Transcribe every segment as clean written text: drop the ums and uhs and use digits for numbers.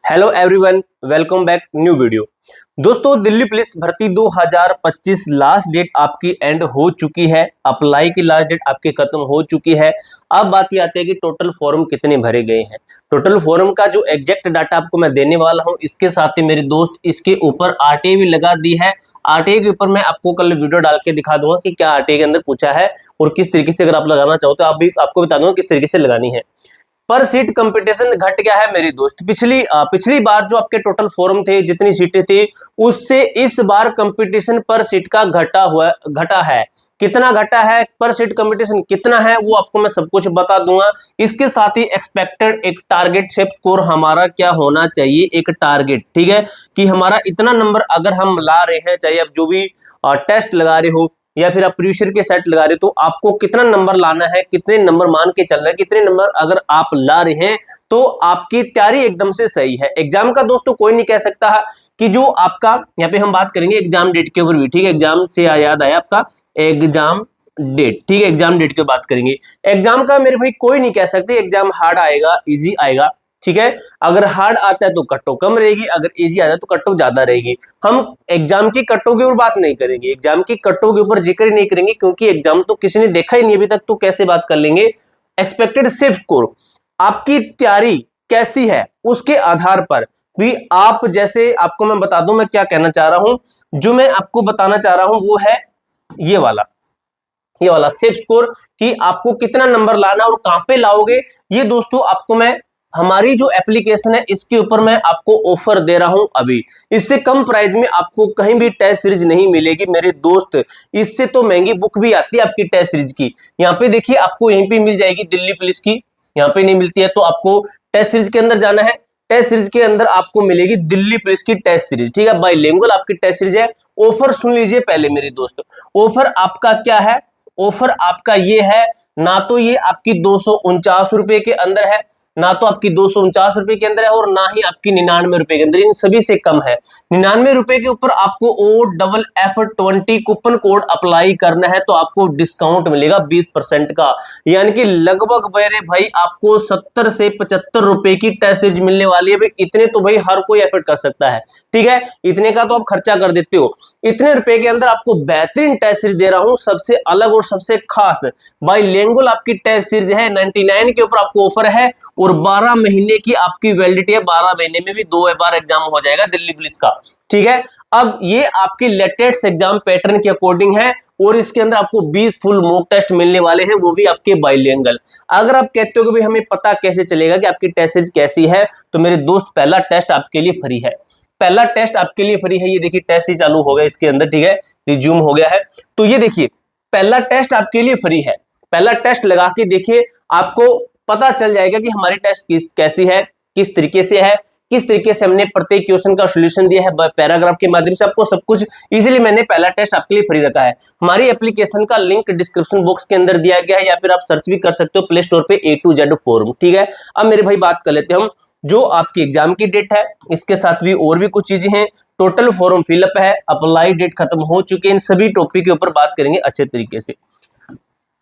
Hello everyone, welcome back new video. दोस्तों, Delhi police भर्ती 2025 last date आपकी एंड हो चुकी है। अप्लाई की लास्ट डेट आपकी खत्म हो चुकी है। अब बात ये आती है कि टोटल फॉर्म कितने भरे गए हैं। टोटल फॉर्म का जो एग्जैक्ट डाटा आपको मैं देने वाला हूं, इसके साथ ही मेरे दोस्त इसके ऊपर आरटीआई भी लगा दी है। आरटीआई के ऊपर मैं आपको कल वीडियो डाल के दिखा दूंगा कि क्या आरटीआई के अंदर पूछा है और किस तरीके से अगर आप लगाना चाहो तो आपको बता दूंगा किस तरीके से लगानी है। पर सीट कंपटीशन घट गया है मेरे दोस्त। पिछली बार जो आपके टोटल फॉर्म थे, जितनी सीटें थी, उससे इस बार कंपटीशन पर सीट का घटा है। कितना घटा है, पर सीट कंपटीशन कितना है, वो आपको मैं सब कुछ बता दूंगा। इसके साथ ही एक्सपेक्टेड एक टारगेट सेट स्कोर हमारा क्या होना चाहिए, एक टारगेट, ठीक है, कि हमारा इतना नंबर अगर हम ला रहे हैं, चाहे आप जो भी टेस्ट लगा रहे हो या फिर आप प्रीवियस ईयर के सेट लगा रहे हो, तो आपको कितना नंबर लाना है, कितने नंबर मान के चलना है, कितने नंबर अगर आप ला रहे हैं तो आपकी तैयारी एकदम से सही है। एग्जाम का दोस्तों कोई नहीं कह सकता है कि जो आपका, यहाँ पे हम बात करेंगे एग्जाम डेट के ऊपर भी, ठीक है। एग्जाम से याद आया आपका एग्जाम डेट, ठीक है, एग्जाम डेट की बात करेंगे। एग्जाम का मेरे भाई कोई नहीं कह सकते एग्जाम हार्ड आएगा, इजी आएगा, ठीक है। अगर हार्ड आता है तो कट ऑफ कम रहेगी, अगर इजी आता है तो कट ऑफ ज्यादा रहेगी। हम एग्जाम की कट ऑफ के ऊपर बात नहीं करेंगे, एग्जाम की कट ऑफ के ऊपर जिक्र नहीं करेंगे, क्योंकि एग्जाम तो किसी ने देखा ही नहीं अभी तक, तो कैसे बात कर लेंगे। एक्सपेक्टेड सेफ स्कोर, आपकी तैयारी कैसी है उसके आधार पर भी आप, जैसे आपको मैं बता दूं मैं क्या कहना चाह रहा हूं। जो मैं आपको बताना चाह रहा हूं वो है ये वाला सेफ स्कोर, कि आपको कितना नंबर लाना और कहां पे लाओगे। ये दोस्तों आपको मैं, हमारी जो एप्लीकेशन है इसके ऊपर मैं आपको ऑफर दे रहा हूं अभी। इससे कम प्राइस में आपको कहीं भी टेस्ट सीरीज नहीं मिलेगी मेरे दोस्त। इससे तो महंगी बुक भी आती है आपकी टेस्ट सीरीज की। यहाँ पे देखिए, आपको यहीं पे मिल जाएगी दिल्ली पुलिस की, यहाँ पे नहीं मिलती है तो आपको टेस्ट सीरीज के अंदर जाना है। टेस्ट सीरीज के अंदर आपको मिलेगी दिल्ली पुलिस की टेस्ट सीरीज, ठीक है, बाइलिंगुअल आपकी टेस्ट सीरीज है। ऑफर सुन लीजिए पहले मेरे दोस्त, ऑफर आपका क्या है। ऑफर आपका ये है, ना तो ये आपकी 249 रुपए के अंदर है, ना तो आपकी 249 रुपए के अंदर है, और ना ही आपकी 99 रुपए के अंदर, इन सभी से कम है। 99 रुपए के ऊपर आपको OFF20 कूपन कोड अप्लाई करना है तो आपको डिस्काउंट मिलेगा 20% का, यानी कि लगभग मेरे भाई आपको 70 से 75 रुपए की टेस्ट सीरीज मिलने वाली है। भाई इतने तो भाई हर कोई एफर्ट कर सकता है, ठीक है, इतने का तो आप खर्चा कर देते हो। इतने रुपए के अंदर आपको बेहतरीन टेस्ट सीरीज दे रहा हूं, सबसे अलग और सबसे खास बाइलिंगुअल आपकी टेस्ट सीरीज है। 99 के ऊपर आपको ऑफर है और 12 महीने की आपकी वैलिडिटी है। 12 महीने में भी 2 बार एग्जाम हो जाएगा दिल्ली पुलिस का, ठीक है। अब ये आपकी लेटेस्ट एग्जाम पैटर्न के अकॉर्डिंग है और इसके अंदर आपको 20 फुल मॉक टेस्ट मिलने वाले हैं, वो भी आपके बाइलिंगुअल। अगर आप कहते हो कि भाई हमें पता कैसे चलेगा कि आपकी टेस्ट सीरीज कैसी है, तो मेरे दोस्त पहला टेस्ट आपके लिए फ्री है। पहला टेस्ट आपके लिए फ्री है। ये देखिए टेस्ट ही चालू हो गया इसके अंदर, ठीक है, रिज्यूम हो गया है। तो ये देखिए पहला टेस्ट आपके लिए फ्री है। पहला टेस्ट लगा के देखिए, आपको पता चल जाएगा कि हमारी टेस्ट कैसी है, किस तरीके से है, किस तरीके से हमने प्रत्येक क्वेश्चन का सॉल्यूशन दिया है पैराग्राफ के माध्यम से। आपको सब कुछ इजीली मैंने पहला टेस्ट आपके लिए फ्री रखा है। हमारी एप्लीकेशन का लिंक डिस्क्रिप्शन बॉक्स के अंदर दिया गया है, या फिर आप सर्च भी कर सकते हो प्ले स्टोर पे A to Z फॉर्म, ठीक है। अब मेरे भाई बात कर लेते हैं हम, जो आपकी एग्जाम की डेट है, इसके साथ भी और भी कुछ चीजें हैं। टोटल फॉर्म फिलअप है, अप्लाई डेट खत्म हो चुकी है, इन सभी टॉपिक के ऊपर बात करेंगे अच्छे तरीके से।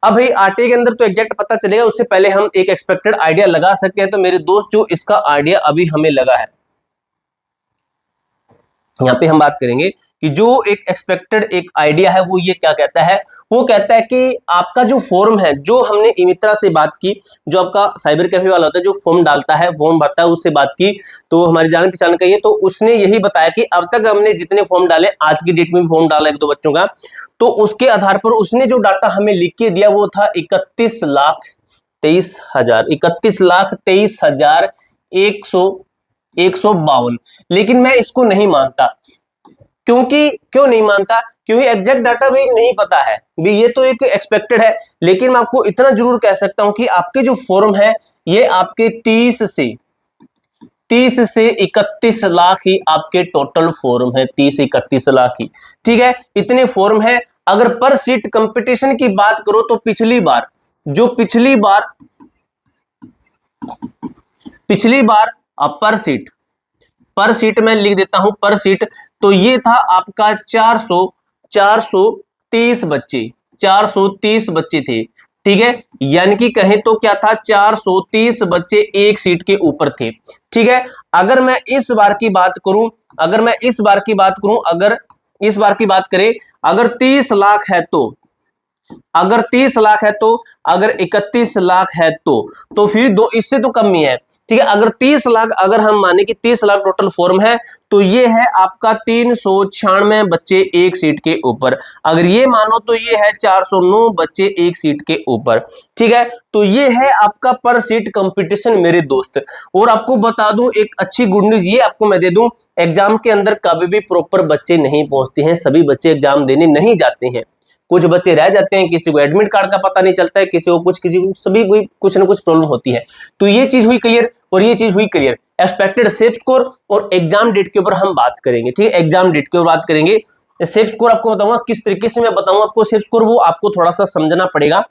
अब भाई आरटीआई के अंदर तो एग्जैक्ट पता चलेगा, उससे पहले हम एक एक्सपेक्टेड आइडिया लगा सकते हैं। तो मेरे दोस्त जो इसका आइडिया अभी हमें लगा है, यहाँ पे हम बात करेंगे कि जो एक एक्सपेक्टेड एक आइडिया है वो ये क्या कहता है। वो कहता है कि आपका जो फॉर्म है, जो हमने इमित्रा से बात की, जो आपका साइबर कैफे वाला होता है, जो फॉर्म डालता है, फॉर्म भरता है, उससे बात की, तो हमारी जान पहचान का ये, तो उसने यही बताया कि अब तक हमने जितने फॉर्म डाले, आज की डेट में भी फॉर्म डाला 1-2 बच्चों का, तो उसके आधार पर उसने जो डाटा हमें लिख के दिया वो था 31,23,152। लेकिन मैं इसको नहीं मानता। क्यों नहीं मानता? क्योंकि एग्जैक्ट डाटा भी नहीं पता है भी, ये तो एक एक्सपेक्टेड है। लेकिन मैं आपको इतना जरूर कह सकता हूं कि आपके जो फॉर्म है ये आपके 30 से 31 लाख ही आपके टोटल फॉर्म है, 30-31 लाख ही, ठीक है, इतने फॉर्म है। अगर पर सीट कंपटीशन की बात करो तो पिछली बार पर सीट मैं लिख देता हूं, पर सीट, तो ये था आपका 430 बच्चे थे, ठीक है, यानी कि कहें तो क्या था, 430 बच्चे एक सीट के ऊपर थे। ठीक है, अगर मैं इस बार की बात करूं, अगर इस बार की बात करें, अगर 30 लाख है तो, अगर 30 लाख है तो, अगर 31 लाख है तो फिर दो इससे तो कम ही है। ठीक है, अगर 30 लाख, अगर हम माने कि 30 लाख टोटल फॉर्म है, तो ये है आपका 396 बच्चे एक सीट के ऊपर। अगर ये मानो तो ये है 409 बच्चे एक सीट के ऊपर। ठीक है, तो ये है आपका पर सीट कंपटीशन मेरे दोस्त। और आपको बता दूं एक अच्छी गुड न्यूज ये आपको मैं दे दूं, एग्जाम के अंदर कभी भी प्रॉपर बच्चे नहीं पहुंचते हैं, सभी बच्चे एग्जाम देने नहीं जाते हैं, कुछ बच्चे रह जाते हैं, किसी को एडमिट कार्ड का पता नहीं चलता है, किसी को सभी कोई कुछ ना कुछ प्रॉब्लम होती है। तो ये चीज हुई क्लियर, और ये चीज हुई क्लियर। एक्सपेक्टेड सेफ स्कोर और एग्जाम डेट के ऊपर हम बात करेंगे। ठीक है, एग्जाम डेट के ऊपर बात करेंगे। सेफ स्कोर आपको बताऊंगा किस तरीके से मैं बताऊंगा आपको सेफ स्कोर, वो आपको थोड़ा सा समझना पड़ेगा।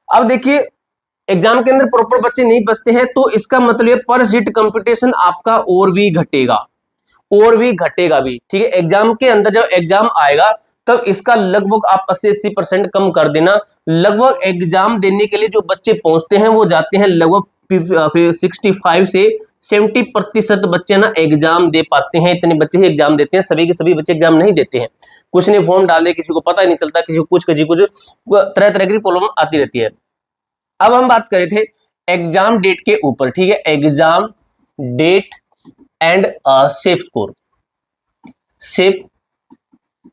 अब देखिए, एग्जाम के अंदर प्रॉपर बच्चे नहीं बचते हैं तो इसका मतलब पर सीट कंपटीशन आपका और भी घटेगा, और भी घटेगा भी। ठीक है, एग्जाम के अंदर जब एग्जाम आएगा तब इसका लगभग आप 80-80% कम कर देना। लगभग एग्जाम देने के लिए जो बच्चे पहुंचते हैं वो जाते हैं लगभग 65 से 70% बच्चे ना एग्जाम दे पाते हैं। इतने बच्चे ही एग्जाम देते हैं, सभी के सभी बच्चे एग्जाम नहीं देते हैं। कुछ ने फॉर्म डाले, किसी को पता ही नहीं चलता, किसी को कुछ तरह तरह की प्रॉब्लम आती रहती है। अब हम बात कर रहे थे एग्जाम डेट के ऊपर। ठीक है, exam date and safe score, safe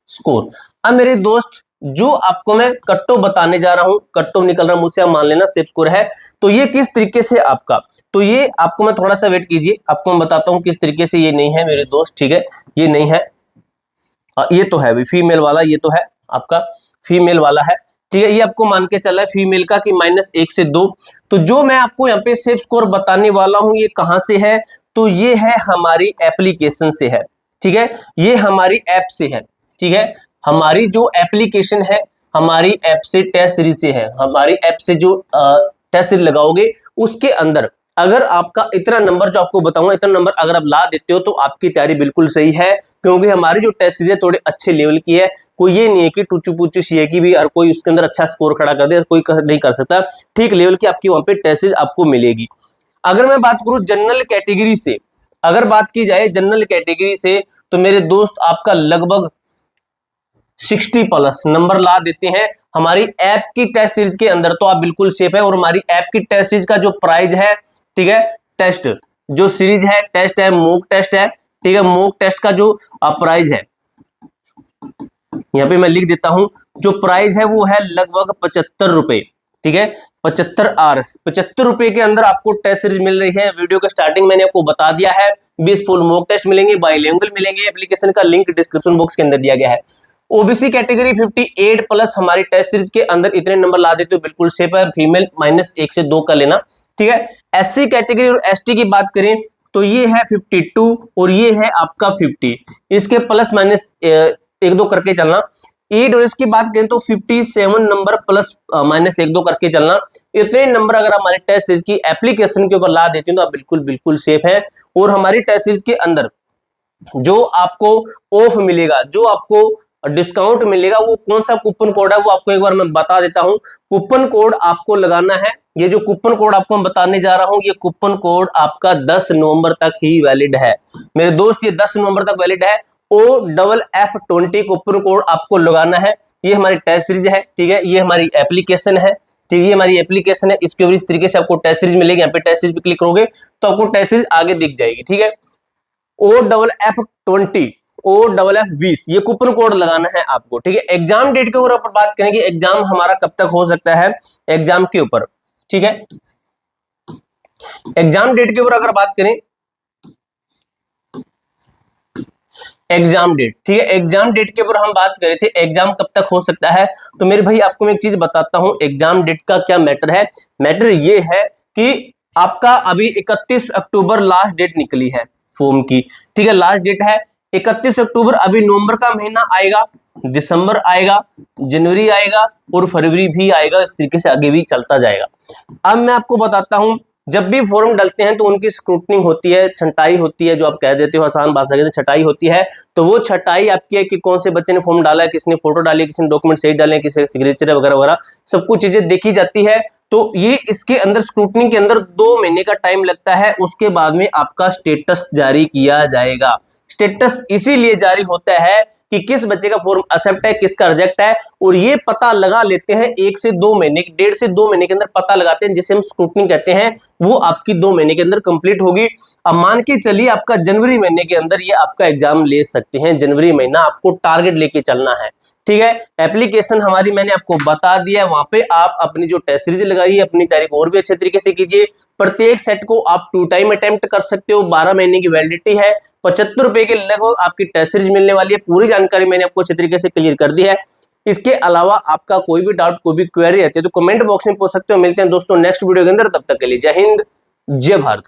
score. अब मेरे दोस्त जो आपको मैं कट्टो बताने जा रहा हूं, कट्टो निकल रहा मुझसे, आप मान लेना सेफ स्कोर है। तो ये किस तरीके से आपका, तो ये आपको मैं थोड़ा सा वेट कीजिए, आपको मैं बताता हूं किस तरीके से। ये नहीं है मेरे दोस्त, ठीक है, ये नहीं है, ये तो है फीमेल वाला, ये तो है आपका फीमेल वाला है। ठीक है, ये आपको मान के चला है फीमेल का कि -1 से 2। तो जो मैं आपको यहाँ पे सेफ स्कोर बताने वाला हूं ये कहां से है, तो ये है हमारी एप्लीकेशन से है। ठीक है, ये हमारी ऐप से है। ठीक है, हमारी जो एप्लीकेशन है, हमारी ऐप से, टेस्ट सीरीज से है। हमारी ऐप से जो टेस्ट सीरीज लगाओगे उसके अंदर अगर आपका इतना नंबर जो आपको बताऊंगा, इतना नंबर अगर आप ला देते हो तो आपकी तैयारी बिल्कुल सही है। क्योंकि हमारी जो टेस्ट सीरीज है थोड़े अच्छे लेवल की है। कोई ये नहीं है कि टुचू पुचू सी की भी हर कोई उसके अंदर अच्छा स्कोर खड़ा कर दे, कोई नहीं कर सकता। ठीक लेवल की आपकी वहां पे टेस्ट सीरीज आपको मिलेगी। अगर मैं बात करूं जनरल कैटेगरी से, अगर बात की जाए जनरल कैटेगरी से, तो मेरे दोस्त आपका लगभग 60+ नंबर ला देते हैं हमारी ऐप की टेस्ट सीरीज के अंदर, तो आप बिल्कुल सेफ है। और हमारी ऐप की टेस्ट सीरीज का जो प्राइस है, ठीक है, टेस्ट जो सीरीज है, टेस्ट है, मॉक टेस्ट है। ठीक है, मॉक टेस्ट का जो प्राइस है, यहां पे मैं लिख देता हूं, जो प्राइस है वो है लगभग 75 रुपए। ठीक है, 75 रुपए के अंदर आपको टेस्ट सीरीज मिल रही है। वीडियो के स्टार्टिंग मैंने आपको बता दिया है, 20 फुल मॉक टेस्ट मिलेंगे, बाइलिंगुअल मिलेंगे। एप्लीकेशन का लिंक डिस्क्रिप्शन बॉक्स के अंदर दिया गया है। ओबीसी कैटेगरी 58+ हमारी टेस्ट सीरीज के अंदर इतने नंबर ला देते हो, बिल्कुल सेफ है। फीमेल -1 से 2 का लेना। ठीक है, एससी कैटेगरी और एसटी की बात करें तो ये है 52 और ये है आपका 50, इसके प्लस माइनस 1-2 करके चलना। ईडब्ल्यूएस की बात करें तो 57 नंबर प्लस माइनस 1-2 करके चलना। इतने नंबर अगर हमारे टेस्ट सीरीज की एप्लीकेशन के ऊपर ला देते हैं तो आप बिल्कुल सेफ है। और हमारी टेस्ट सीरीज के अंदर जो आपको ऑफ मिलेगा, जो आपको डिस्काउंट मिलेगा, वो कौन सा कूपन कोड है वो आपको एक बार मैं बता देता हूं। कूपन कोड आपको लगाना है, ये जो कूपन कोड आपको मैं बताने जा रहा हूं, ये कूपन कोड आपका 10 नवंबर तक ही वैलिड है मेरे दोस्त, ये 10 नवंबर तक वैलिड है। OFF20 कूपन कोड आपको लगाना है। ये हमारी टेस्ट सीरीज है। ठीक है, ये हमारी एप्लीकेशन है। ठीक है, ये हमारी एप्लीकेशन है, इसके ऊपर इस तरीके से आपको टेस्ट सीरीज मिलेगी। यहाँ पे टेस्ट सीरीज पे क्लिक करोगे तो आपको टेस्ट सीरीज आगे दिख जाएगी। ठीक है, OFF20 ये कूपन कोड लगाना है आपको। ठीक है, एग्जाम डेट के ऊपर बात करेंगे, एग्जाम हमारा कब तक हो सकता है एग्जाम के ऊपर। ठीक है, एग्जाम डेट के ऊपर अगर बात करें, एग्जाम डेट, ठीक है, एग्जाम डेट के ऊपर हम बात कर रहे थे, एग्जाम कब तक हो सकता है। तो मेरे भाई आपको मैं एक चीज बताता हूं, एग्जाम डेट का क्या मैटर है। मैटर ये है कि आपका अभी 31 अक्टूबर लास्ट डेट निकली है फॉर्म की। ठीक है, लास्ट डेट है 31 अक्टूबर। अभी नवंबर का महीना आएगा, दिसंबर आएगा, जनवरी आएगा और फरवरी भी आएगा, इस तरीके से आगे भी चलता जाएगा। अब मैं आपको बताता हूं जब भी फॉर्म डालते हैं तो उनकी स्क्रूटनी होती है, छंटाई होती है, जो आप कह देते हो आसान भाषा के छटाई होती है। तो वो छटाई आपकी है कि कौन से बच्चे ने फॉर्म डाला है, किसने फोटो डाली, किसने डॉक्यूमेंट सही डाले, किसी सिग्नेचर वगैरह वगैरह सब कुछ चीजें देखी जाती है। तो ये इसके अंदर स्क्रूटनी के अंदर 2 महीने का टाइम लगता है। उसके बाद में आपका स्टेटस जारी किया जाएगा। स्टेटस इसीलिए जारी होता है कि किस बच्चे का फॉर्म एक्सेप्ट है, किसका रिजेक्ट है, और ये पता लगा लेते हैं 1 से 2 महीने, 1.5 से 2 महीने के अंदर पता लगाते हैं, जिसे हम स्क्रूटनी कहते हैं। वो आपकी 2 महीने के अंदर कंप्लीट होगी। अब मान के चलिए आपका जनवरी महीने के अंदर ये आपका एग्जाम ले सकते हैं। जनवरी महीना आपको टारगेट लेके चलना है, ठीक है। एप्लीकेशन हमारी मैंने आपको बता दिया है, वहां पे आप अपनी जो टेस्ट सीरीज लगाई है अपनी तैयारी और भी अच्छे तरीके से कीजिए। प्रत्येक सेट को आप 2 टाइम अटेम्प्ट कर सकते हो। 12 महीने की वैलिडिटी है। 75 रुपए के लगभग आपकी टेस्ट सीरीज मिलने वाली है। पूरी जानकारी मैंने आपको अच्छे तरीके से क्लियर कर दी है। इसके अलावा आपका कोई भी डाउट, कोई भी क्वेरी रहती है तो कमेंट बॉक्स में पूछ सकते हो। मिलते हैं दोस्तों नेक्स्ट वीडियो के अंदर, तब तक के लिए जय हिंद, जय भारत।